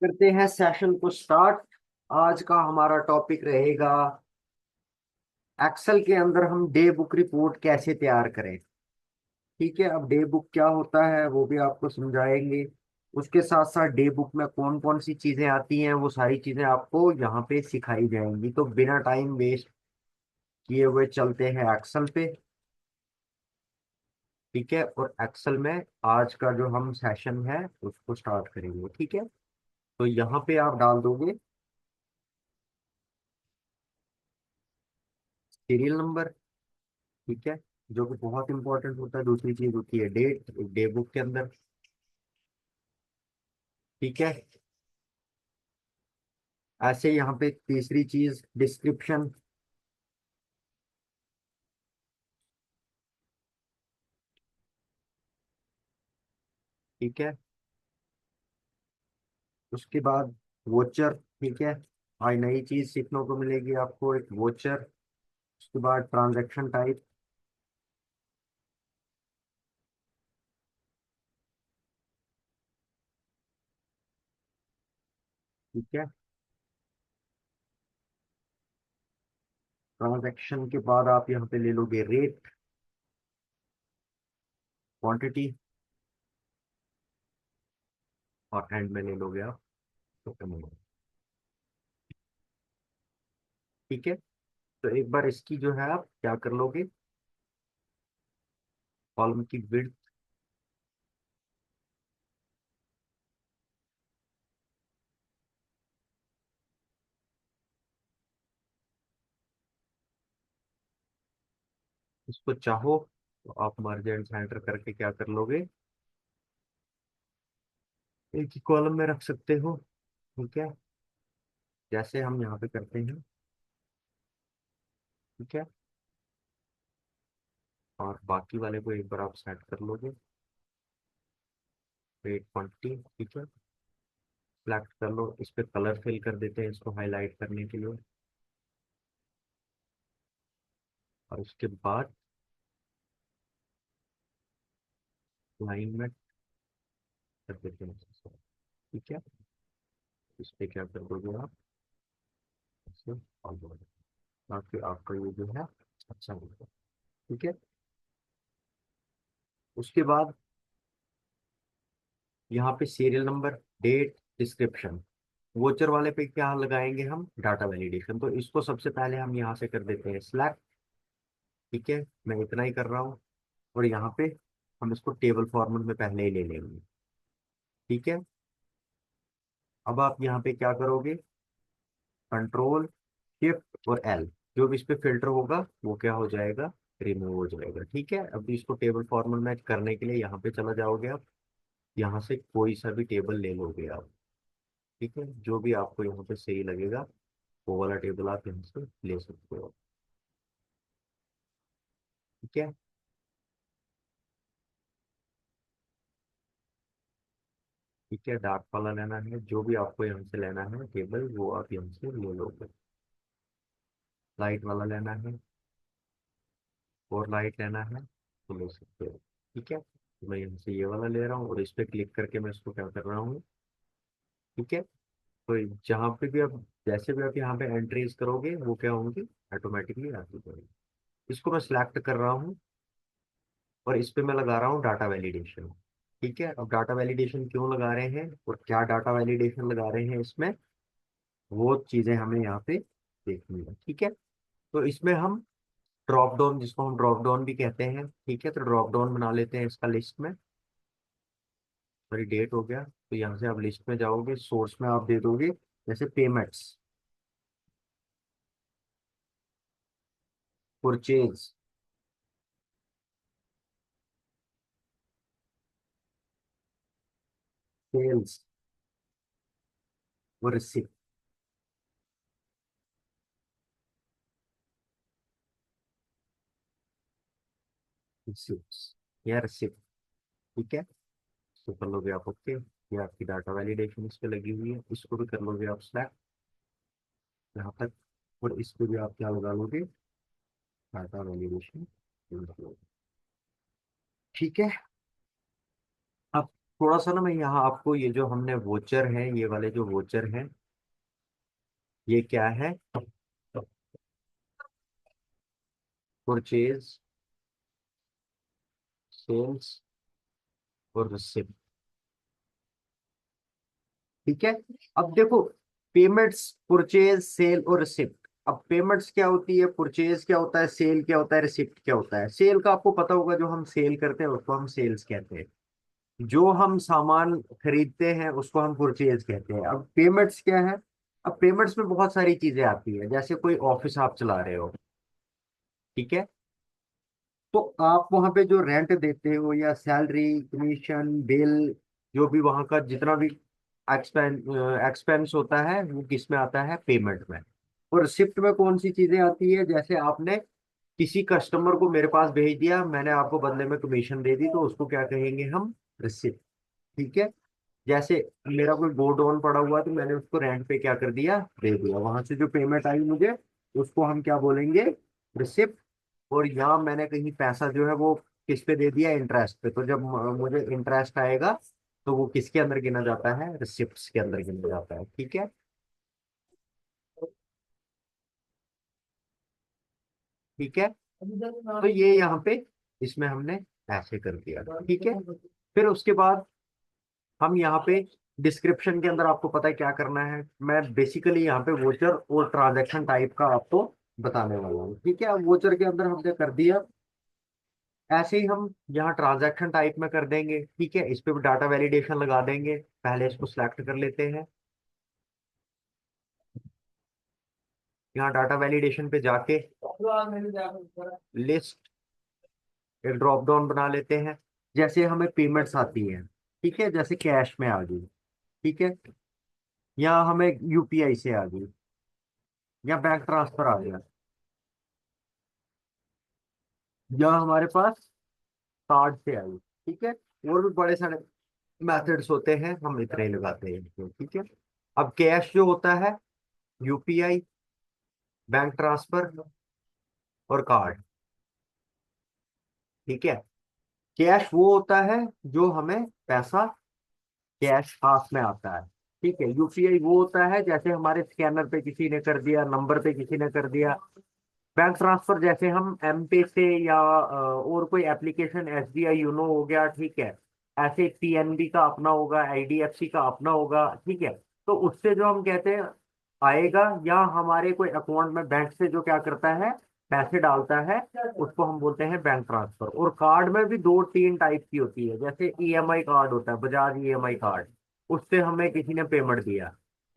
करते हैं सेशन को स्टार्ट। आज का हमारा टॉपिक रहेगा एक्सेल के अंदर हम डे बुक रिपोर्ट कैसे तैयार करें। ठीक है, अब डे बुक क्या होता है वो भी आपको समझाएंगे। उसके साथ साथ डे बुक में कौन कौन सी चीजें आती हैं वो सारी चीजें आपको यहाँ पे सिखाई जाएंगी। तो बिना टाइम वेस्ट किए हुए चलते हैं एक्सेल पे। ठीक है, और एक्सेल में आज का जो हम सेशन है उसको स्टार्ट करेंगे। ठीक है, तो यहाँ पे आप डाल दोगे सीरियल नंबर। ठीक है, जो कि बहुत इंपॉर्टेंट होता है। दूसरी चीज होती है डेट, डे बुक के अंदर। ठीक है, ऐसे यहाँ पे तीसरी चीज डिस्क्रिप्शन। ठीक है, उसके बाद वोचर। ठीक है, आज नई चीज सीखने को मिलेगी आपको, एक वोचर। उसके बाद ट्रांजैक्शन टाइप। ठीक है, ट्रांजैक्शन के बाद आप यहाँ पे ले लोगे रेट, क्वांटिटी, और एंड में ले लोगे आप अमाउंट। ठीक है, तो एक बार इसकी जो है आप क्या कर लोगे, कॉलम की विड्थ इसको चाहो तो आप मर्ज एंड सेंटर करके क्या कर लोगे, एक ही कॉलम में रख सकते हो। ठीक है, जैसे हम यहाँ पे करते हैं। ठीक है, और बाकी वाले को एक बार आप सेट कर लोगे, वेट क्वांटिटी। ठीक है, सिलेक्ट कर लो, इस पे कलर फिल कर देते हैं इसको हाईलाइट करने के लिए। और उसके बाद लाइन में कर देते हैं इसको। ठीक है, इस पे क्या कर दोगे आप, इसे और बोलो, ताकि आपका ये जो है अच्छा होगा। ठीक है, उसके बाद यहाँ पे serial number, date, description. Voucher वाले पे क्या लगाएंगे हम, डाटा वैलिडेशन। तो इसको सबसे पहले हम यहाँ से कर देते हैं सिलेक्ट। ठीक है, मैं इतना ही कर रहा हूँ। और यहाँ पे हम इसको टेबल फॉर्मेट में पहले ही ले लेंगे। ठीक है, अब आप यहाँ पे क्या करोगे, कंट्रोल शिफ्ट और एल, जो भी इस पे फिल्टर होगा वो क्या हो जाएगा, रिमूव हो जाएगा। ठीक है, अब इसको टेबल फॉर्मेट में करने के लिए यहाँ पे चला जाओगे आप, यहाँ से कोई सा भी टेबल ले लोगे आप। ठीक है, जो भी आपको यहाँ पे सही लगेगा वो वाला टेबल आप यहाँ से ले सकते हो। ठीक है, ठीक है, डार्क वाला लेना है, जो भी आपको यहाँ से लेना है टेबल वो आप यहाँ से ले लोगे। लाइट वाला लेना है और लाइट लेना है तो ले सकते हो। ठीक है, तो मैं यहाँ से ये वाला ले रहा हूँ और इस पर क्लिक करके मैं इसको क्या कर रहा हूँ। ठीक है, तो जहाँ पे भी आप, जैसे भी आप यहाँ पे एंट्रीज करोगे वो क्या होंगी, ऑटोमेटिकली आती जाएगी। इसको मैं सिलेक्ट कर रहा हूँ और इस पे मैं लगा रहा हूँ डाटा वैलिडेशन। ठीक है, अब डाटा वैलिडेशन क्यों लगा रहे हैं और क्या डाटा वैलिडेशन लगा रहे हैं इसमें, वो चीजें हमें यहाँ पे देखनी है। ठीक है, तो इसमें हम ड्रॉप डाउन, जिसको हम ड्रॉप डाउन भी कहते हैं। ठीक है, तो ड्रॉप डाउन बना लेते हैं इसका लिस्ट में। सॉरी, डेट हो गया, तो यहाँ से आप लिस्ट में जाओगे, सोर्स में आप दे दोगे जैसे पेमेंट्स, परचेज, सेल्स और रिसिप्ट। रिसिप्ट या रिसिप्ट। ठीक है, तो कर लोगे आप ओके, ये आपकी डाटा वैलिडेशन इस पे लगी हुई है, इसको भी कर लोगे आप स्लैक यहाँ तक। और इस पे भी आप क्या लगा लोगे, डाटा वैलिडेशन। ठीक है, थोड़ा सा ना मैं यहाँ आपको ये जो हमने वोचर है, ये वाले जो वोचर हैं, ये क्या है? परचेज, सेल्स और रिसिप्ट। ठीक है। अब देखो, पेमेंट्स, परचेज, सेल और रिसिप्ट। अब पेमेंट्स क्या होती है, परचेज क्या होता है, सेल क्या होता है, रिसिप्ट क्या होता है? सेल का आपको पता होगा, जो हम सेल करते हैं उसको हम सेल्स कहते हैं। जो हम सामान खरीदते हैं उसको हम परचेज कहते हैं। अब पेमेंट्स क्या है? अब पेमेंट्स में बहुत सारी चीजें आती है, जैसे कोई ऑफिस आप चला रहे हो, ठीक है, तो आप वहां पे जो रेंट देते हो या सैलरी, कमीशन, बिल, जो भी वहां का जितना भी एक्सपेंस एक्सपेंस होता है, वो किस में आता है? पेमेंट में। और रिसिप्ट में कौन सी चीजें आती है? जैसे आपने किसी कस्टमर को मेरे पास भेज दिया, मैंने आपको बदले में कमीशन दे दी, तो उसको क्या कहेंगे हम? रिसिप्ट। ठीक है। जैसे मेरा कोई गोल्ड लोन पड़ा हुआ, तो मैंने उसको रेंट पे क्या कर दिया? दे दिया। वहां से जो पेमेंट आई मुझे, उसको हम क्या बोलेंगे? रिसिप्ट। और यहाँ मैंने कहीं पैसा जो है वो किस पे दे दिया? इंटरेस्ट पे। तो जब मुझे इंटरेस्ट आएगा, तो वो किसके अंदर गिना जाता है? रिसिप्ट्स के अंदर गिना जाता है। ठीक है। ठीक है। तो ये यहाँ पे इसमें हमने ऐसे कर दिया। ठीक है। फिर उसके बाद हम यहाँ पे डिस्क्रिप्शन के अंदर, आपको पता है क्या करना है? मैं बेसिकली यहाँ पे वोचर और ट्रांजैक्शन टाइप का आपको बताने वाला हूँ। ठीक है। अब वोचर के अंदर हमने कर दिया, ऐसे ही हम यहाँ ट्रांजैक्शन टाइप में कर देंगे। ठीक है। इस पे भी डाटा वैलिडेशन लगा देंगे। पहले इसको सिलेक्ट कर लेते हैं। यहाँ डाटा वैलिडेशन पे जाके लिस्ट, एक ड्रॉप डाउन बना लेते हैं। जैसे हमें पेमेंट्स आती हैं, ठीक है, जैसे कैश में आ गई, ठीक है, या हमें यूपीआई से आ गई, या बैंक ट्रांसफर आ गया, या हमारे पास कार्ड से आई। ठीक है। और भी बड़े सारे मेथड्स होते हैं, हम इतने ही लगाते हैं इनको। ठीक है। अब कैश जो होता है, यूपीआई, बैंक ट्रांसफर और कार्ड। ठीक है। कैश वो होता है जो हमें पैसा कैश हाथ में आता है। ठीक है। यूपीआई वो होता है जैसे हमारे स्कैनर पे किसी ने कर दिया, नंबर पे किसी ने कर दिया। बैंक ट्रांसफर जैसे हम एम पे से, या और कोई एप्लीकेशन, एसबीआई यूनो हो गया, ठीक है, ऐसे पीएनबी का अपना होगा, आईडीएफसी का अपना होगा। ठीक है। तो उससे जो हम कहते हैं आएगा, या हमारे कोई अकाउंट में बैंक से जो क्या करता है, पैसे डालता है, उसको हम बोलते हैं बैंक ट्रांसफर। और कार्ड में भी दो तीन टाइप की होती है। जैसे ईएमआई कार्ड होता है, बजाज ईएमआई कार्ड, उससे हमें किसी ने पेमेंट दिया,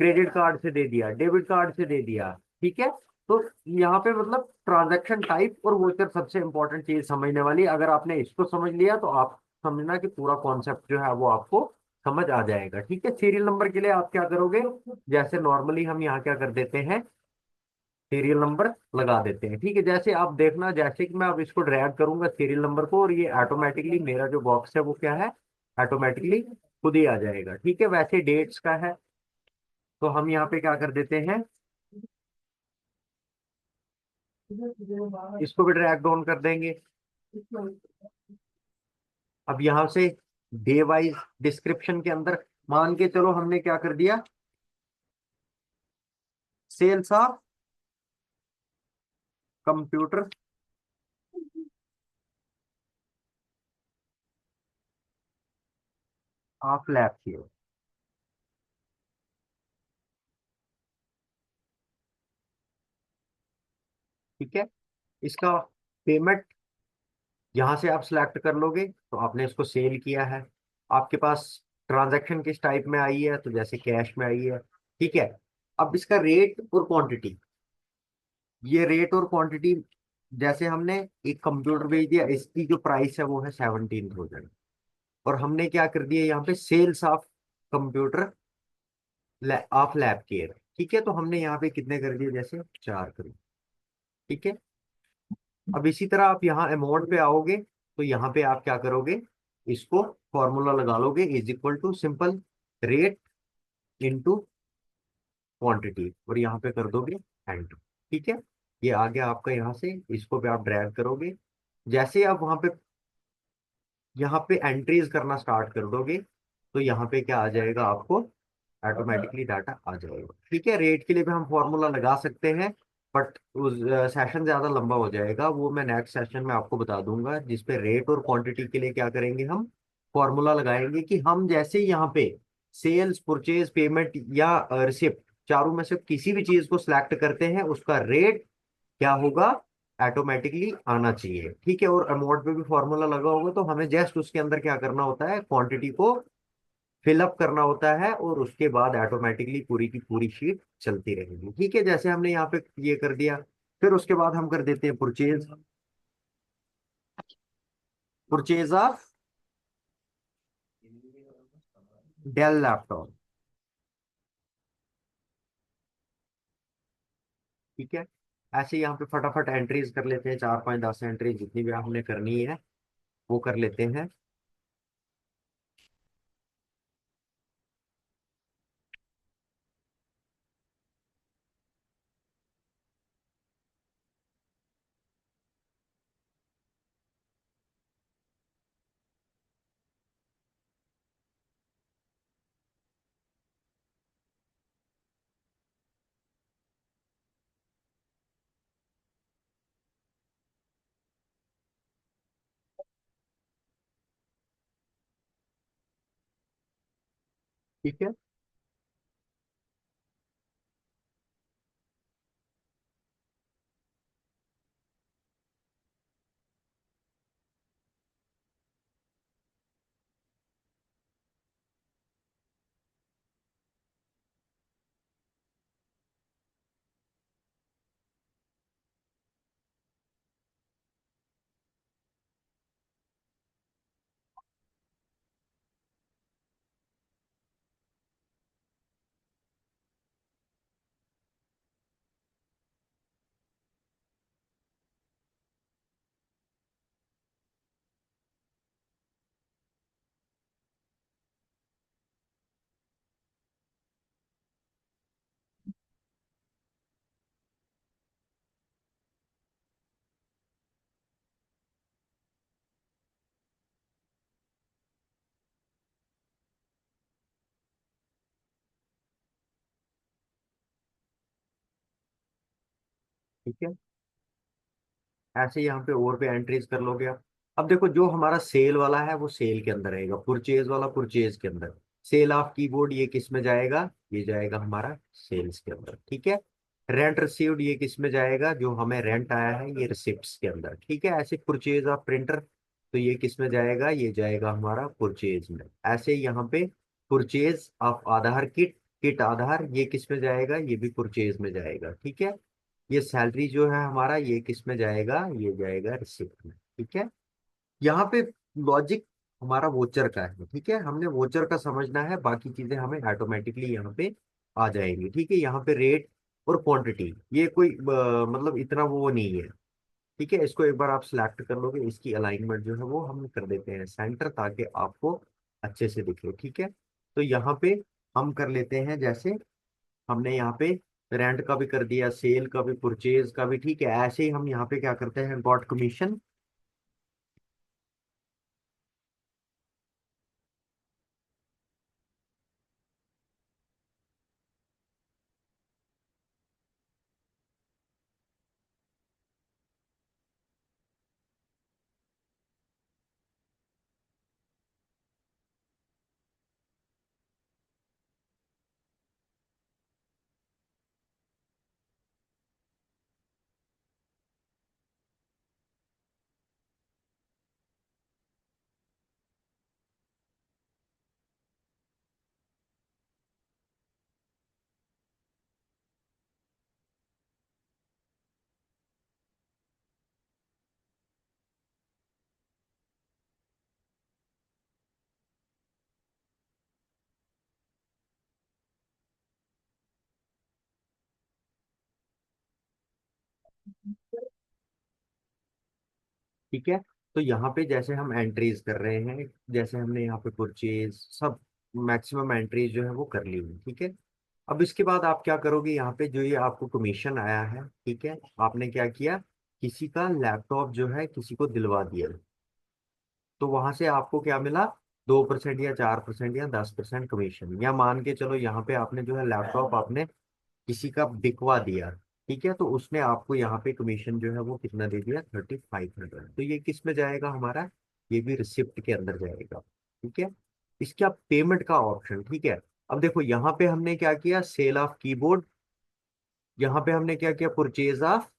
क्रेडिट कार्ड से दे दिया, डेबिट कार्ड से दे दिया। ठीक है। तो यहाँ पे मतलब ट्रांजैक्शन टाइप और वोचर सबसे इंपॉर्टेंट चीज समझने वाली। अगर आपने इसको समझ लिया, तो आप समझना कि पूरा कॉन्सेप्ट जो है वो आपको समझ आ जाएगा। ठीक है। सीरियल नंबर के लिए आप क्या करोगे? जैसे नॉर्मली हम यहाँ क्या कर देते हैं, सीरियल नंबर लगा देते हैं। ठीक है। जैसे आप देखना, जैसे कि मैं अब इसको ड्रैग करूंगा सीरियल नंबर को, और ये ऑटोमेटिकली मेरा जो बॉक्स है वो क्या है, ऑटोमेटिकली खुद ही आ जाएगा। ठीक है। वैसे डेट्स का है, तो हम यहाँ पे क्या कर देते हैं, इसको भी ड्रैग डाउन कर देंगे। अब यहां से डे वाइज डिस्क्रिप्शन के अंदर मान के चलो हमने क्या कर दिया, sales of computer of lab की। ठीक है। इसका पेमेंट यहां से आप सिलेक्ट कर लोगे, तो आपने इसको सेल किया है। आपके पास ट्रांजैक्शन किस टाइप में आई है, तो जैसे कैश में आई है। ठीक है। अब इसका रेट और क्वांटिटी, ये रेट और क्वांटिटी, जैसे हमने एक कंप्यूटर भेज दिया, इसकी जो प्राइस है वो है 17,000, और हमने क्या कर दिया यहाँ पे, sales of computer of lab care. ठीक है। तो हमने यहाँ पे कितने कर दिए, जैसे 4 कर दिए। ठीक है। अब इसी तरह आप यहाँ अमाउंट पे आओगे, तो यहाँ पे आप क्या करोगे, इसको फॉर्मूला लगा लोगे, is equal to simple rate into quantity, और यहाँ पे कर दोगे एंटर। ठीक है। ये आ गया आपका। यहाँ से इसको पे आप ड्रैग करोगे, जैसे आप वहां पे यहाँ पे एंट्रीज करना स्टार्ट कर दोगे, तो यहाँ पे क्या आ जाएगा आपको, ऑटोमेटिकली डाटा आ जाएगा। ठीक है, रेट के लिए भी हम फॉर्मूला लगा सकते हैं, बट उस सेशन ज्यादा लंबा हो जाएगा, वो मैं नेक्स्ट सेशन में आपको बता दूंगा, जिसपे रेट और क्वांटिटी के लिए क्या करेंगे, हम फॉर्मूला लगाएंगे कि हम जैसे ही यहाँ पे सेल्स, परचेज, पेमेंट या रिसिप्ट, चारों में से किसी भी चीज को सिलेक्ट करते हैं, उसका रेट क्या होगा, ऑटोमेटिकली आना चाहिए। ठीक है, और अमाउंट पे भी फॉर्मूला लगा होगा, तो हमें जस्ट उसके अंदर क्या करना होता है, क्वांटिटी को फिलअप करना होता है, और उसके बाद ऑटोमेटिकली पूरी की पूरी शीट चलती रहेगी। ठीक है, जैसे हमने यहाँ पे ये कर दिया, फिर उसके बाद हम कर देते हैं purchase, purchase of Dell laptop. ठीक है, ऐसे यहाँ पे फटाफट एंट्रीज कर लेते हैं, 4 5 10 एंट्रीज जितनी भी हमने करनी है वो कर लेते हैं। ठीक है, ठीक है, ऐसे यहाँ पे और भी एंट्रीज कर लोगे आप। अब देखो, जो हमारा सेल वाला है वो सेल के अंदर रहेगा, परचेज वाला परचेज के अंदर। सेल ऑफ कीबोर्ड ये किस में जाएगा, ये जाएगा हमारा सेल्स के अंदर। ठीक है, रेंट रिसीव्ड ये किस में जाएगा, जो हमें रेंट आया है ये रिसिप्ट्स के अंदर। ठीक है, ऐसे परचेज ऑफ प्रिंटर, तो ये किस में जाएगा, ये जाएगा हमारा परचेज में। ऐसे यहाँ पे purchase of Aadhaar kit, kit Aadhaar ये किस में जाएगा, ये भी परचेज में जाएगा। ठीक है, ये सैलरी जो है हमारा, ये किस में जाएगा, ये जाएगा रिसिप्ट में। ठीक है, यहाँ पे लॉजिक हमारा वोचर का है। ठीक है, हमने वोचर का समझना है, बाकी चीजें हमें ऑटोमेटिकली यहाँ पे आ जाएंगी। ठीक है, यहाँ पे रेट और क्वांटिटी ये कोई मतलब इतना वो नहीं है। ठीक है, इसको एक बार आप सिलेक्ट कर लोगे, इसकी अलाइनमेंट जो है वो हम कर देते हैं सेंटर, ताकि आपको अच्छे से दिखे। ठीक है, तो यहाँ पे हम कर लेते हैं, जैसे हमने यहाँ पे रेंट का भी कर दिया, सेल का भी, परचेज का भी। ठीक है, ऐसे ही हम यहाँ पे क्या करते हैं, गॉट कमीशन। ठीक है, तो यहाँ पे जैसे हम एंट्रीज कर रहे हैं, जैसे हमने यहाँ पे परचेज सब मैक्सिमम एंट्रीज जो है वो कर ली है। ठीक है, अब इसके बाद आप क्या करोगे, यहाँ पे जो ये आपको कमीशन आया है, ठीक है, आपने क्या किया, किसी का लैपटॉप जो है किसी को दिलवा दिया, तो वहां से आपको क्या मिला, 2% या 4% या 10% कमीशन, या मान के चलो यहाँ पे आपने जो है लैपटॉप आपने किसी का बिकवा दिया, ठीक है, तो उसने आपको यहाँ पे कमीशन जो है वो कितना दे दिया, 3500। तो ये किस में जाएगा हमारा, ये भी रिसिप्ट के अंदर जाएगा, ठीक है। इसका पेमेंट का ऑप्शन, ठीक है। अब देखो यहाँ पे हमने क्या किया, सेल ऑफ कीबोर्ड, यहाँ पे हमने क्या किया, परचेज ऑफ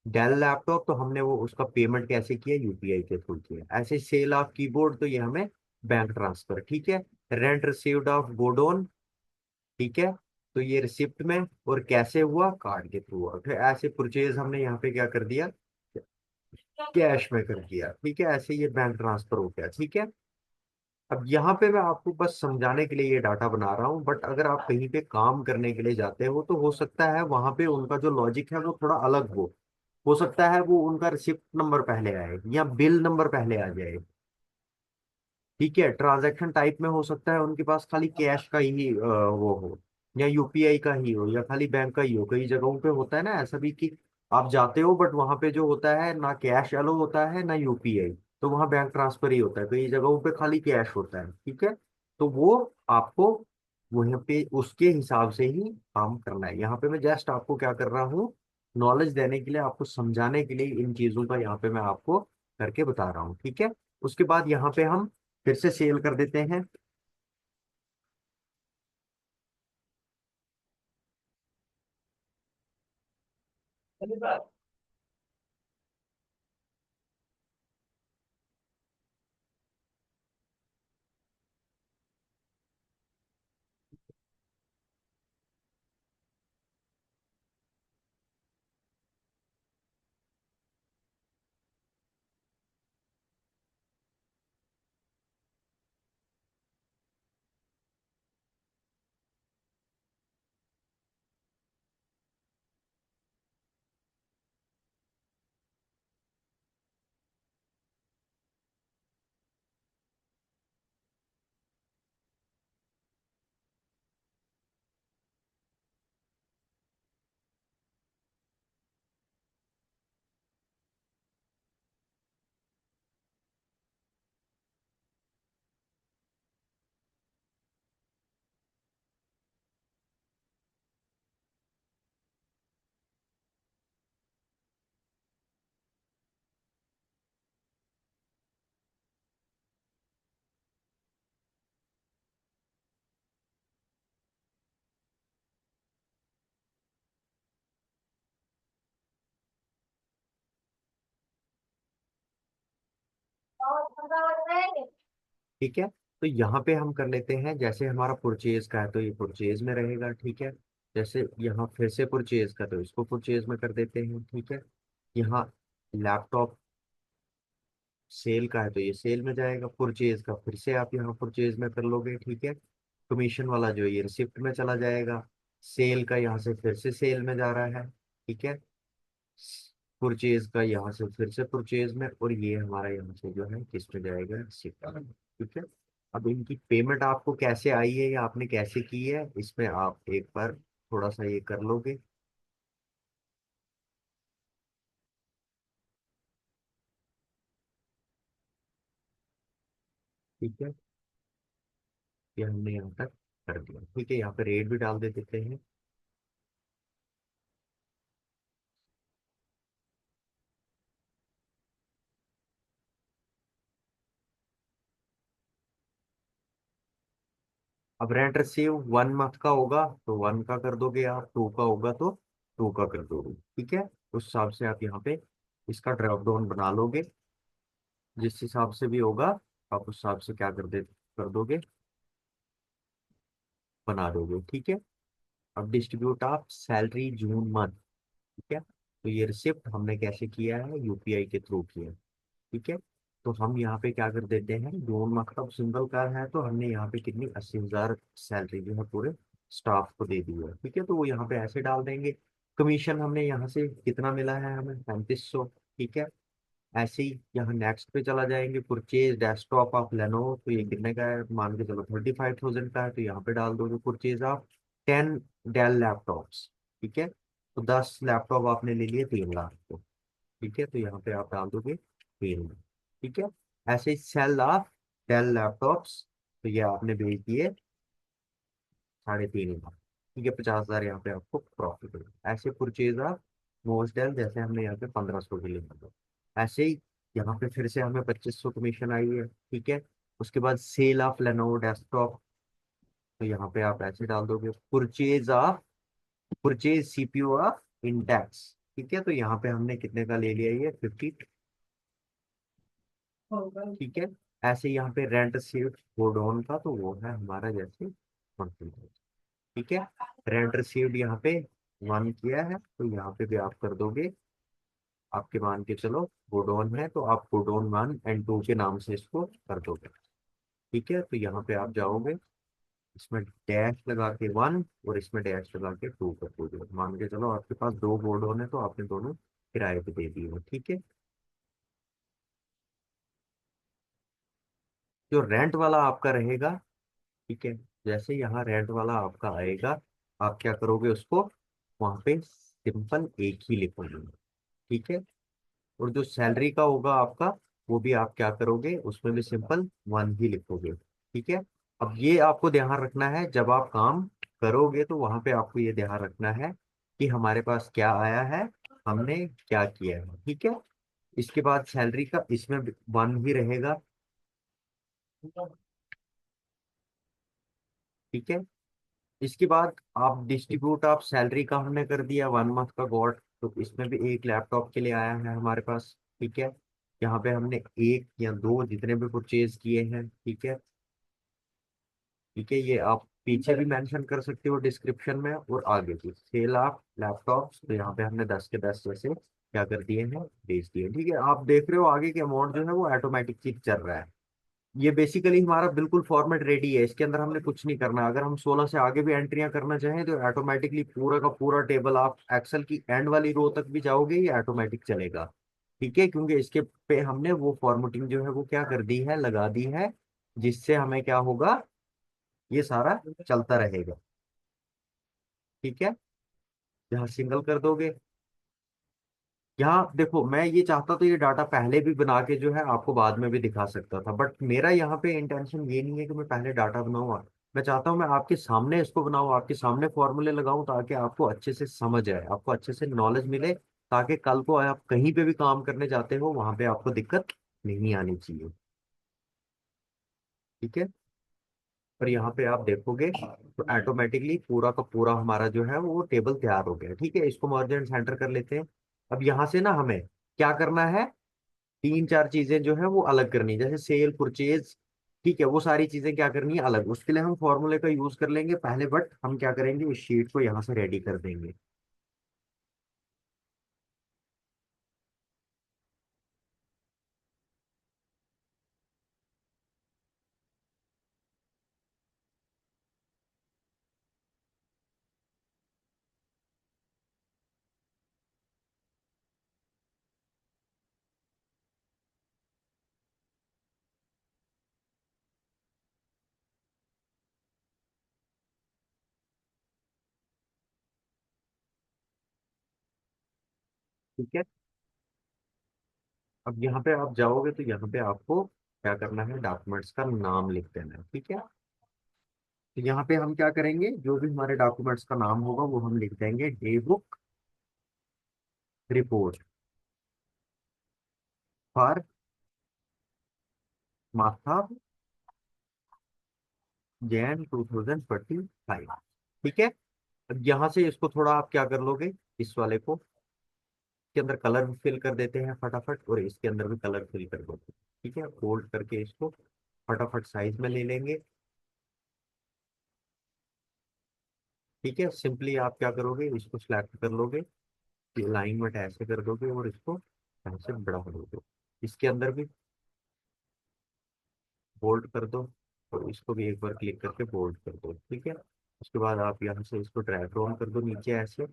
डेल लैपटॉप, तो हमने वो उसका पेमेंट कैसे किया, यूपीआई के थ्रू किया। ऐसे सेल ऑफ कीबोर्ड, तो ये हमें बैंक ट्रांसफर, ठीक है। रेंट रिसीव्ड ऑफ गोडाउन, ठीक है, तो ये रिसिप्ट में, और कैसे हुआ, कार्ड के थ्रू हुआ। फिर ऐसे परचेज हमने यहाँ पे क्या कर दिया, कैश में कर दिया, ठीक है। ऐसे ये बैंक ट्रांसफर हो गया, ठीक है। अब यहाँ पे मैं आपको बस समझाने के लिए ये डाटा बना रहा हूँ, बट अगर आप कहीं पे काम करने के लिए जाते हो तो हो सकता है वहां पे उनका जो लॉजिक है वो थोड़ा अलग हो सकता है वो उनका रिसिप्ट नंबर पहले आए या बिल नंबर पहले आ जाए, ठीक है। ट्रांजैक्शन टाइप में हो सकता है उनके पास खाली कैश का ही वो हो, या यूपीआई का ही हो, या खाली बैंक का ही हो। कई जगहों पे होता है ना ऐसा भी कि आप जाते हो बट वहां पे जो होता है ना कैश एलो होता है ना यूपीआई, तो वहां बैंक ट्रांसफर ही होता है। कई जगहों पे खाली कैश होता है, ठीक है। तो वो आपको वहीं पे उसके हिसाब से ही काम करना है। यहाँ पे मैं जस्ट आपको क्या कर रहा हूँ, नॉलेज देने के लिए, आपको समझाने के लिए इन चीजों का यहाँ पे मैं आपको करके बता रहा हूँ, ठीक है। उसके बाद यहाँ पे हम फिर से सेल कर देते हैं। ठीक है, तो यहाँ पे हम कर लेते हैं, जैसे हमारा परचेज का है तो ये परचेज में रहेगा, ठीक है। जैसे यहाँ फिर से परचेज का, तो इसको परचेज में कर देते हैं, ठीक है। यहाँ लैपटॉप सेल का है तो ये सेल में जाएगा, परचेज का फिर से आप यहाँ परचेज में कर लोगे, ठीक है। कमीशन वाला जो ये रिसिप्ट में चला जाएगा, सेल का यहाँ से फिर से सेल में जा रहा है, ठीक है। परचेज का यहाँ से फिर से परचेज में, और ये हमारा यहाँ से जो है किस में जाएगा, रिसिप्ट में, ठीक है। अब इनकी पेमेंट आपको कैसे आई है या आपने कैसे की है, इसमें आप एक बार थोड़ा सा ये कर लोगे, ठीक है। ये हमने यहाँ तक कर दिया, ठीक है। यहाँ पे रेट भी डाल दे देते हैं। अब रेंट रिसीव 1 मंथ का होगा तो 1 का कर दोगे आप, 2 का होगा तो 2 का कर दोगे, ठीक है। उस हिसाब से आप यहाँ पे इसका ड्रॉप डाउन बना लोगे, जिस हिसाब से भी होगा आप उस हिसाब से क्या कर दोगे, बना दोगे, ठीक है। अब distribute of salary June month, ठीक है। तो ये रिसिप्ट हमने कैसे किया है, यूपीआई के थ्रू किया है, ठीक है। तो हम यहाँ पे क्या कर देते हैं, जून मंथ का सिंगल कार है तो हमने यहाँ पे कितनी 80,000 सैलरी जो है पूरे स्टाफ को दे दी है, ठीक है। तो वो यहाँ पे ऐसे डाल देंगे। कमीशन हमने यहाँ से कितना मिला है हमें, 3500, ठीक है। ऐसे ही यहाँ नेक्स्ट पे चला जाएंगे, परचेज डेस्कटॉप ऑफ लेनोवो, तो ये कितने का है, मान के चलो 35,000 का है, तो यहाँ पे डाल दोगे परचेज ऑफ 10 डेल लैपटॉप्स, ठीक है। तो 10 लैपटॉप आपने ले लिए 3 लाख को, ठीक है। तो यहाँ पे आप डाल दोगे 3 लाख, ठीक है। ऐसे ही सेल ऑफ डेल लैपटॉप्स, तो ये आपने भेज दिए 3.5 लाख। ठीक है, 50,000 यहाँ पे आपको प्रॉफिट होगा। ऐसे परचेज ऑफ मोस्ट डेल, जैसे हमने यहाँ पे 1,500 के लिए किया। ऐसे ही यहाँ पे फिर से हमें 2,500 कमीशन आई है। ठीक है, उसके बाद सेल ऑफ लेनोवो डेस्कटॉप, तो यहाँ पे आप ऐसे डाल दोगे परचेज सीपीयू ऑफ इंटेक्स। ठीक है, तो यहाँ पे हमने कितने का ले लिया, ये 50। ठीक है, ऐसे यहाँ पे रेंट सीट गोडाउन का, तो वो है हमारा जैसे 20। ठीक है, रेंट रिसीव्ड यहाँ पे 1 किया है, तो यहाँ पे भी आप कर दोगे, आपके मान के चलो गोडाउन है तो आप गोडाउन 1 और 2 के नाम से इसको कर दोगे। ठीक है, तो यहाँ पे आप जाओगे, इसमें डैश लगा के 1 और इसमें डैश लगा के 2 कर दोगे। मान के चलो आपके पास 2 गोडाउन है, तो आपने दोनों किराए पे दे दिए हो। ठीक है, जो रेंट वाला आपका रहेगा, ठीक है, जैसे यहाँ रेंट वाला आपका आएगा, आप क्या करोगे, उसको वहां पे सिंपल एक ही लिखोगे। ठीक है, और जो सैलरी का होगा आपका, वो भी आप क्या करोगे, उसमें भी सिंपल 1 ही लिखोगे। ठीक है, अब ये आपको ध्यान रखना है, जब आप काम करोगे तो वहां पे आपको ये ध्यान रखना है कि हमारे पास क्या आया है, हमने क्या किया है। ठीक है, इसके बाद सैलरी का इसमें 1 ही रहेगा। ठीक है, इसके बाद आप डिस्ट्रीब्यूट ऑफ सैलरी का हमने कर दिया 1 मंथ का गॉड, तो इसमें भी एक लैपटॉप के लिए आया है हमारे पास। ठीक है, यहाँ पे हमने 1 या 2 जितने भी परचेज किए हैं। ठीक है, ठीक है, ये आप पीछे भी मेंशन कर सकते हो डिस्क्रिप्शन में, और आगे भी सेल ऑफ लैपटॉप्स, तो यहाँ पे हमने 10 के 10 जैसे क्या कर दिए हैं, बेच दिए। ठीक है, आप देख रहे हो आगे के अमाउंट जो है वो ऑटोमेटिक चल रहा है। ये बेसिकली हमारा बिल्कुल फॉर्मेट रेडी है, इसके अंदर हमने कुछ नहीं करना। अगर हम 16 से आगे भी एंट्रियां करना चाहें तो ऑटोमेटिकली पूरा का पूरा टेबल, आप एक्सेल की एंड वाली रो तक भी जाओगे ये ऑटोमेटिक चलेगा। ठीक है, क्योंकि इसके पे हमने वो फॉर्मेटिंग जो है वो क्या कर दी है, लगा दी है, जिससे हमें क्या होगा, ये सारा चलता रहेगा। ठीक है, यहाँ सिंगल कर दोगे। यहाँ देखो, मैं ये चाहता तो ये डाटा पहले भी बना के जो है आपको बाद में भी दिखा सकता था, बट मेरा यहाँ पे इंटेंशन ये नहीं है कि मैं पहले डाटा बनाऊँ। मैं चाहता हूँ मैं आपके सामने इसको बनाऊँ, आपके सामने फॉर्मूले लगाऊं, ताकि आपको अच्छे से समझ आए, आपको अच्छे से नॉलेज मिले, ताकि कल को आप कहीं पे भी काम करने जाते हो वहां पे आपको दिक्कत नहीं आनी चाहिए। ठीक है, पर यहाँ पे आप देखोगे तो ऑटोमेटिकली पूरा का पूरा हमारा जो है वो टेबल तैयार हो गया। ठीक है, इसको मर्ज एंड सेंटर कर लेते हैं। अब यहाँ से ना हमें क्या करना है, 3 4 चीजें जो है वो अलग करनी है, जैसे सेल परचेज। ठीक है, वो सारी चीजें क्या करनी है अलग, उसके लिए हम फॉर्मूले का यूज कर लेंगे पहले, बट हम क्या करेंगे, इस शीट को यहाँ से रेडी कर देंगे। ठीक है, अब यहाँ पे आप जाओगे तो यहाँ पे आपको क्या करना है, डॉक्यूमेंट्स का नाम लिख देना है। ठीक है, तो यहाँ पे हम क्या करेंगे, जो भी हमारे डॉक्यूमेंट्स का नाम होगा वो हम लिख देंगे, डे बुक रिपोर्ट फॉर माथा जैन 2025। ठीक है, अब यहाँ से इसको थोड़ा आप क्या कर लोगे, इस वाले को के अंदर कलर फिल कर देते हैं फटाफट, और इसके अंदर भी कलर फिल कर देते हैं। ठीक है, फोल्ड करके इसको फटाफट साइज में ले लेंगे। ठीक है, सिंपली आप क्या करोगे, इसको सिलेक्ट कर लोगे, अलाइनमेंट ऐसे कर दोगे और इसको ऐसे बढ़ा दोगे। इसके अंदर भी बोल्ड कर दो, और इसको भी एक बार क्लिक करके बोल्ड कर दो। ठीक है, उसके बाद आप यहाँ से इसको ड्रैग डाउन कर दो नीचे ऐसे,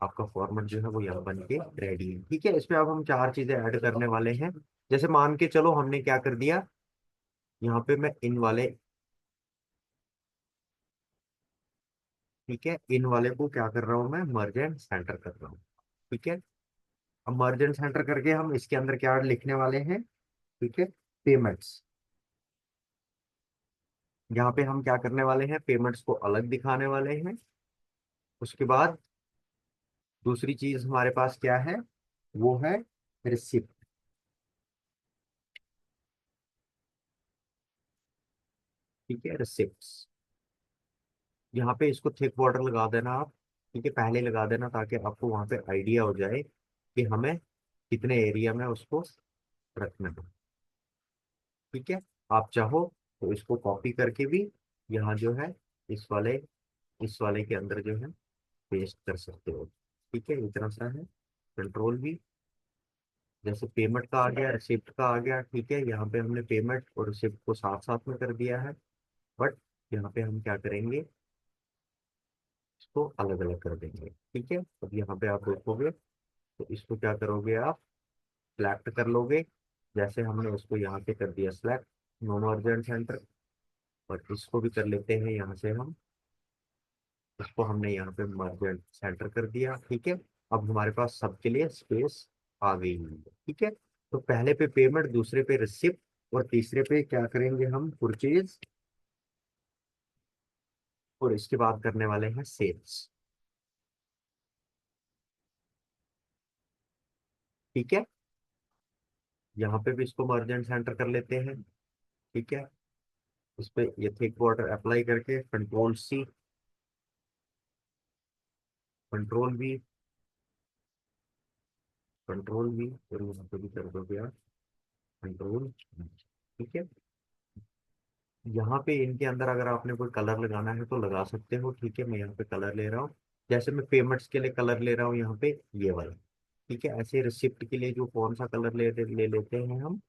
आपका फॉर्मेट जो है वो यहाँ बन के रेडी है। ठीक है, इसमें अब हम 4 चीजें ऐड करने वाले हैं। जैसे मान के चलो हमने क्या कर दिया, यहाँ पे मैं इन वाले, ठीक है, इन वाले को क्या कर रहा हूँ, मैं मर्ज एंड सेंटर कर रहा हूँ। ठीक है, अब मर्ज एंड सेंटर करके हम इसके अंदर क्या लिखने वाले हैं, ठीक है, पेमेंट्स। यहाँ पे हम क्या करने वाले हैं, पेमेंट्स को अलग दिखाने वाले हैं। उसके बाद दूसरी चीज हमारे पास क्या है, वो है रिसिप्ट। ठीक है, रिसिप्ट। यहाँ पे इसको थिक बॉर्डर लगा देना आप। ठीक है, पहले लगा देना ताकि आपको वहां पे आइडिया हो जाए कि हमें कितने एरिया में उसको रखना है। ठीक है, आप चाहो तो इसको कॉपी करके भी यहाँ जो है इस वाले के अंदर जो है पेस्ट कर सकते हो। ठीक है, इतना सा है। कंट्रोल भी, जैसे पेमेंट का आ गया, रिसिप्ट का आ गया। ठीक है, यहाँ पे हमने पेमेंट और रिसिप्ट को साथ साथ में कर दिया है। बट यहाँ पे हम क्या करेंगे, इसको अलग अलग कर देंगे। ठीक है, अब यहाँ पे आप देखोगे तो इसको क्या करोगे आप, सिलेक्ट कर लोगे। जैसे हमने उसको यहाँ पे कर दिया सिलेक्ट, नो मर्जेंट सेंटर। और इसको भी कर लेते हैं यहाँ से हम, इसको हमने यहाँ पे मर्जेंट सेंटर कर दिया। ठीक है, अब हमारे पास सबके लिए स्पेस आ गई हुई है। ठीक है, तो पहले पे पेमेंट, दूसरे पे रिसिप्ट, और तीसरे पे क्या करेंगे हम, परचेज। और इसके बाद करने वाले हैं सेल्स। ठीक है, यहाँ पे भी इसको मर्जेंट सेंटर कर लेते हैं। ठीक है, इस पे ये थिक बॉर्डर अप्लाई करके control C, control V, control V, और यहाँ पे भी कर दोगे आप कंट्रोल। ठीक है, यहाँ पे इनके अंदर अगर आपने कोई कलर लगाना है तो लगा सकते हो। ठीक है, मैं यहाँ पे कलर ले रहा हूँ। जैसे मैं पेमेंट्स के लिए कलर ले रहा हूँ यहाँ पे, ये वाला। ठीक है, ऐसे रिसिप्ट के लिए जो कौन सा कलर ले लेते हैं हम,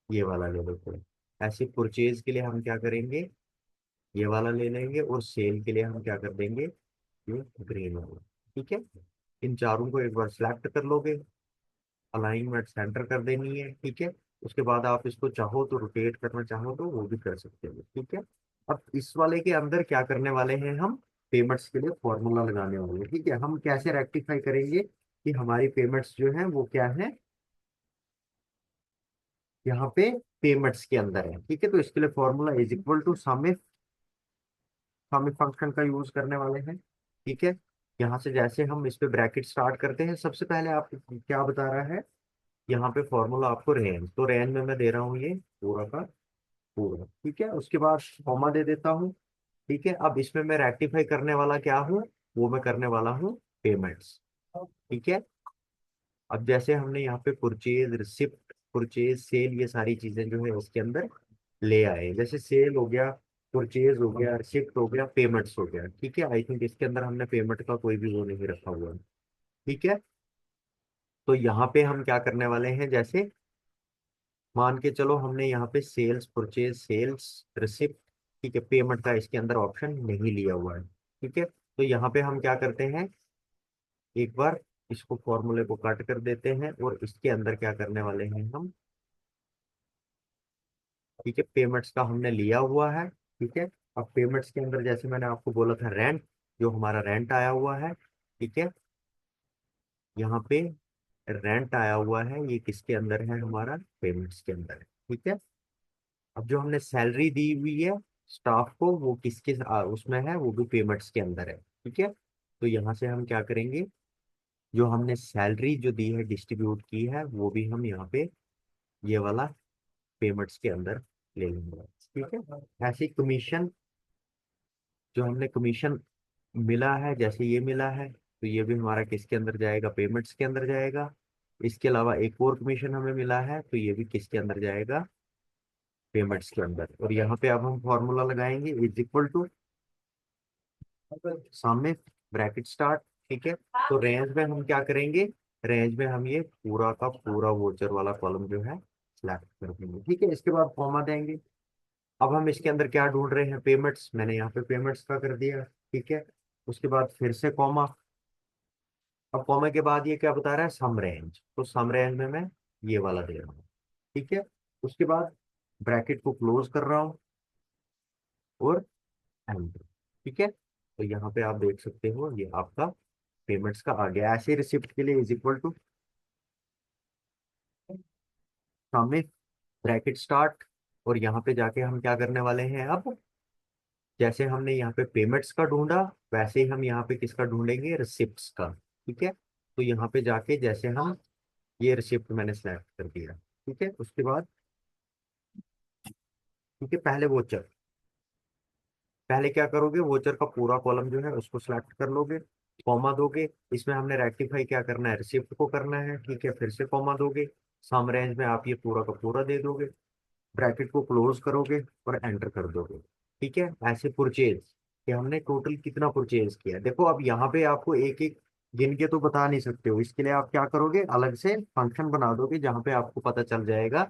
ये वाला ले लेते हैं। ऐसे परचेज के लिए हम क्या करेंगे, ये वाला ले लेंगे। और सेल के लिए हम क्या कर देंगे, ये ग्रीन वाला। ठीक है, इन चारों को एक बार सिलेक्ट कर लोगे, अलाइनमेंट सेंटर कर देनी है। ठीक है, उसके बाद आप इसको चाहो तो रोटेट करना चाहो तो वो भी कर सकते हो। ठीक है, अब इस वाले के अंदर क्या करने वाले हैं हम, पेमेंट्स के लिए फॉर्मूला लगाने वाले हैं। ठीक है, हम कैसे रेक्टिफाई करेंगे कि हमारी पेमेंट्स जो है वो क्या है, यहाँ पे पेमेंट्स के अंदर है। ठीक है, तो इसके लिए formula is equal to sum function का यूज करने वाले हैं। ठीक है, यहाँ से जैसे हम इस पे ब्रैकेट स्टार्ट करते हैं, सबसे पहले आप क्या बता रहा है, यहाँ पे फॉर्मूला आपको रेंज, तो रेंज में मैं दे रहा हूँ ये पूरा का पूरा। ठीक है, उसके बाद कॉमा दे देता हूँ। ठीक है, अब इसमें मैं रेक्टिफाई करने वाला क्या हूँ, वो मैं करने वाला हूँ पेमेंट्स। ठीक है, अब जैसे हमने यहाँ पे परचेज, रिसिप्ट, परचेज, सेल, ये सारी चीजें जो है उसके अंदर ले आए। जैसे सेल हो गया, परचेज हो गया, रिसिप्ट हो गया, पेमेंट्स हो गया। ठीक है, आई थिंक इसके अंदर हमने पेमेंट का कोई भी वो नहीं रखा हुआ है। ठीक है, तो यहाँ पे हम क्या करने वाले हैं, जैसे मान के चलो हमने यहाँ पे सेल्स, परचेज, सेल्स, रिसिप्ट, ठीक है, पेमेंट का इसके अंदर ऑप्शन नहीं लिया हुआ है। ठीक है, तो यहाँ पे हम क्या करते हैं, एक बार इसको फॉर्मूले को कट कर देते हैं और इसके अंदर क्या करने वाले हैं हम। ठीक है, पेमेंट्स का हमने लिया हुआ है। ठीक है, अब पेमेंट्स के अंदर जैसे मैंने आपको बोला था रेंट, जो हमारा रेंट आया हुआ है। ठीक है, यहाँ पे रेंट आया हुआ है, ये किसके अंदर है, हमारा पेमेंट्स के अंदर है। ठीक है, अब जो हमने सैलरी दी हुई है स्टाफ को, वो किसके उसमें है, वो भी पेमेंट्स के अंदर है। ठीक है, तो यहाँ से हम क्या करेंगे, जो हमने सैलरी जो दी है, डिस्ट्रीब्यूट की है, वो भी हम यहाँ पे ये वाला पेमेंट्स के अंदर ले लेंगे। ठीक है, ऐसे कमीशन, जो हमने कमीशन मिला है, जैसे ये मिला है, तो ये भी हमारा किसके अंदर जाएगा, पेमेंट्स के अंदर जाएगा। इसके अलावा एक और कमीशन हमें मिला है, तो ये भी किसके अंदर जाएगा, पेमेंट्स के अंदर। और यहाँ पे अब हम फॉर्मूला लगाएंगे इज इक्वल टू, सामने ब्रैकेट स्टार्ट। ठीक है, तो रेंज में हम क्या करेंगे, रेंज में हम ये पूरा का पूरा वोचर वाला कॉलम जो है सिलेक्ट कर देंगे। ठीक है, इसके बाद कॉमा देंगे। अब हम इसके अंदर क्या ढूंढ रहे हैं, पेमेंट्स, मैंने यहाँ पे पेमेंट्स का कर दिया। ठीक है, उसके बाद फिर से कॉमा। अब कॉमा के बाद ये क्या बता रहा है, सम रेंज, तो सम रेंज में मैं ये वाला दे रहा हूँ। ठीक है, उसके बाद ब्रैकेट को क्लोज कर रहा हूँ और एंटर। ठीक है, तो यहाँ पे आप देख सकते हो ये आपका पेमेंट्स का आ गया। ऐसे रिसिप्ट के लिए इज इक्वल टू, सामने ब्रैकेट स्टार्ट, और यहाँ पे जाके हम क्या करने वाले हैं अब, जैसे हमने यहाँ पे पेमेंट्स का ढूंढा, वैसे ही हम यहाँ पे किसका ढूंढेंगे, रिसिप्ट्स का। ठीक है, तो यहाँ पे जाके जैसे हम, ये रिसिप्ट मैंने सेलेक्ट कर दिया। ठीक है, उसके बाद ठीक है, पहले वोचर, पहले क्या करोगे, वोचर का पूरा कॉलम जो है उसको सिलेक्ट कर लोगे, कॉमा दोगे। इसमें हमने रेक्टिफाई क्या करना है, रिसिप्ट को करना है। ठीक है, फिर से कॉमा दोगे, सम रेंज में आप ये पूरा का पूरा दे दोगे, ब्रैकेट को क्लोज करोगे और एंटर कर दोगे। ठीक है, ऐसे परचेज कि हमने टोटल कितना परचेज किया। देखो अब यहाँ पे आपको एक एक गिन के तो बता नहीं सकते हो, इसके लिए आप क्या करोगे, अलग से फंक्शन बना दोगे जहाँ पे आपको पता चल जाएगा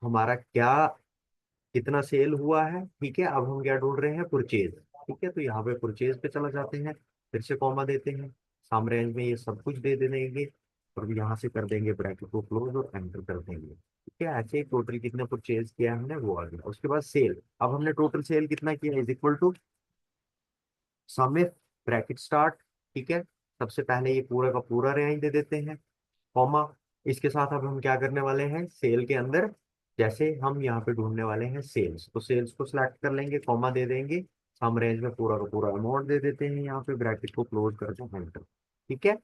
हमारा क्या, कितना सेल हुआ है। ठीक है, अब हम क्या ढूंढ रहे हैं, परचेज। ठीक है, तो यहाँ पे परचेज पे चला जाते हैं, फिर से कॉमा देते हैं, सम रेंज में ये सब कुछ दे देंगे, और यहाँ से कर देंगे ब्रैकेट को क्लोज और एंटर कर देंगे। ठीक है, ऐसे ही टोटल कितना परचेज किया हमने वो आ गया। उसके बाद सेल, अब हमने टोटल सेल कितना किया, इज इक्वल टू सम में ब्रैकेट स्टार्ट। ठीक है, सबसे पहले ये पूरा का पूरा रेंज दे देते हैं, कॉमा। इसके साथ अब हम क्या करने वाले हैं, सेल के अंदर जैसे हम यहाँ पे ढूंढने वाले हैं सेल्स, तो सेल्स को सिलेक्ट कर लेंगे, कॉमा दे देंगे, सम रेंज में पूरा का पूरा अमाउंट दे देते हैं, यहाँ पे ब्रैकेट को क्लोज कर दो, एंटर। ठीक है,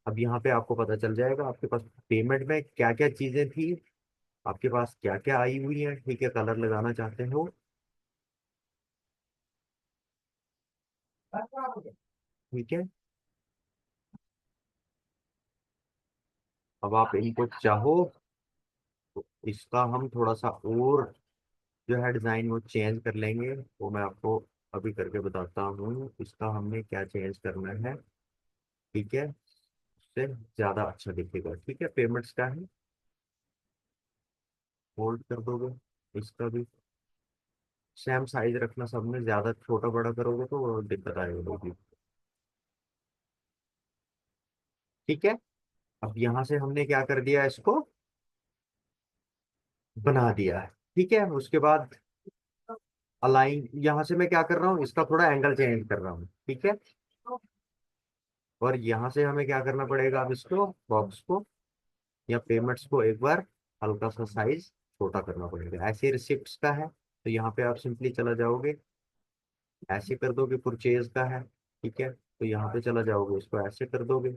अब यहाँ पे आपको पता चल जाएगा आपके पास पेमेंट में क्या क्या चीजें थी, आपके पास क्या क्या आई हुई है। ठीक है, कलर लगाना चाहते हो, ठीक है। अब आप इनको चाहो तो इसका हम थोड़ा सा और जो है डिजाइन वो चेंज कर लेंगे, वो मैं आपको अभी करके बताता हूँ इसका हमने क्या चेंज करना है। ठीक है, उससे ज्यादा अच्छा दिखेगा। ठीक है, पेमेंट्स का है, होल्ड कर दोगे, इसका भी सेम साइज रखना, सब में ज्यादा छोटा बड़ा करोगे तो वो दिक्कत आएगी। ठीक है, अब यहाँ से हमने क्या कर दिया, इसको बना दिया है। ठीक है, उसके बाद अलाइन, यहाँ से मैं क्या कर रहा हूँ, इसका थोड़ा एंगल चेंज कर रहा हूँ। ठीक है, और यहाँ से हमें क्या करना पड़ेगा, अब इसको बॉक्स को या पेमेंट्स को एक बार हल्का सा साइज छोटा करना पड़ेगा। ऐसे रिसिप्ट्स का है तो यहाँ पे आप सिंपली चला जाओगे, ऐसे कर दोगे, परचेज का है। ठीक है, तो यहाँ पे चला जाओगे, इसको ऐसे कर दोगे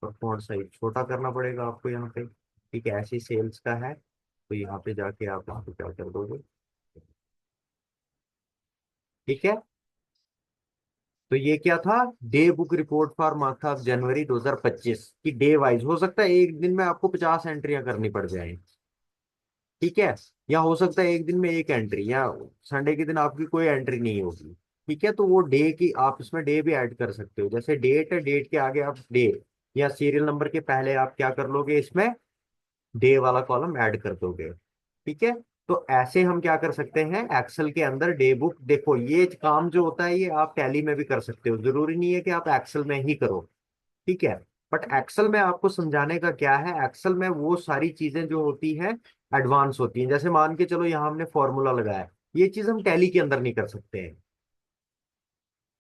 और फॉन्ट साइज छोटा करना पड़ेगा आपको यहाँ पे। ठीक है, ऐसे सेल्स का है तो यहाँ पे जाके आप इसको क्या कर दोगे। ठीक है, तो ये क्या था, day book report for month of January 2025 की डे वाइज। हो सकता है एक दिन में आपको 50 एंट्रियां करनी पड़ जाए। ठीक है, या हो सकता है एक दिन में एक एंट्री, या संडे के दिन आपकी कोई एंट्री नहीं होगी। ठीक है, तो वो डे की आप इसमें डे भी ऐड कर सकते हो, जैसे डेट है, डेट के आगे आप डे, या सीरियल नंबर के पहले आप क्या कर लोगे, इसमें डे वाला कॉलम ऐड कर दोगे। ठीक है, तो ऐसे हम क्या कर सकते हैं, एक्सेल के अंदर डे बुक। देखो ये काम जो होता है ये आप टैली में भी कर सकते हो, जरूरी नहीं है कि आप एक्सेल में ही करो। ठीक है, बट एक्सेल में आपको समझाने का क्या है, एक्सेल में वो सारी चीजें जो होती हैं एडवांस होती हैं। जैसे मान के चलो यहाँ हमने फॉर्मूला लगाया, ये चीज हम टैली के अंदर नहीं कर सकते हैं।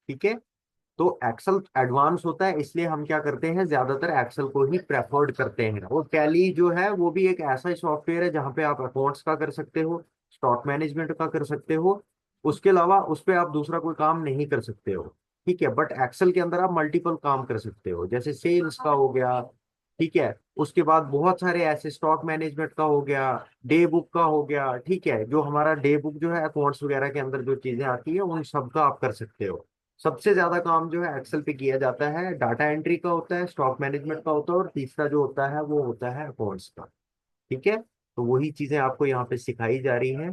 ठीक है, तो एक्सेल एडवांस होता है, इसलिए हम क्या करते हैं, ज्यादातर एक्सेल को ही प्रेफर्ड करते हैं। और टैली जो है वो भी एक ऐसा सॉफ्टवेयर है जहाँ पे आप अकाउंट्स का कर सकते हो, स्टॉक मैनेजमेंट का कर सकते हो, उसके अलावा उस पे आप दूसरा कोई काम नहीं कर सकते हो। ठीक है, बट एक्सेल के अंदर आप मल्टीपल काम कर सकते हो, जैसे सेल्स का हो गया। ठीक है, उसके बाद बहुत सारे ऐसे, स्टॉक मैनेजमेंट का हो गया, डे बुक का हो गया। ठीक है, जो हमारा डे बुक जो है अकाउंट्स वगैरह के अंदर जो चीजें आती है उन सब का आप कर सकते हो। सबसे ज्यादा काम जो है एक्सेल पे किया जाता है, डाटा एंट्री का होता है, स्टॉक मैनेजमेंट का होता है, और तीसरा जो होता है वो होता है अकाउंट्स का। ठीक है, तो वही चीजें आपको यहाँ पे सिखाई जा रही हैं।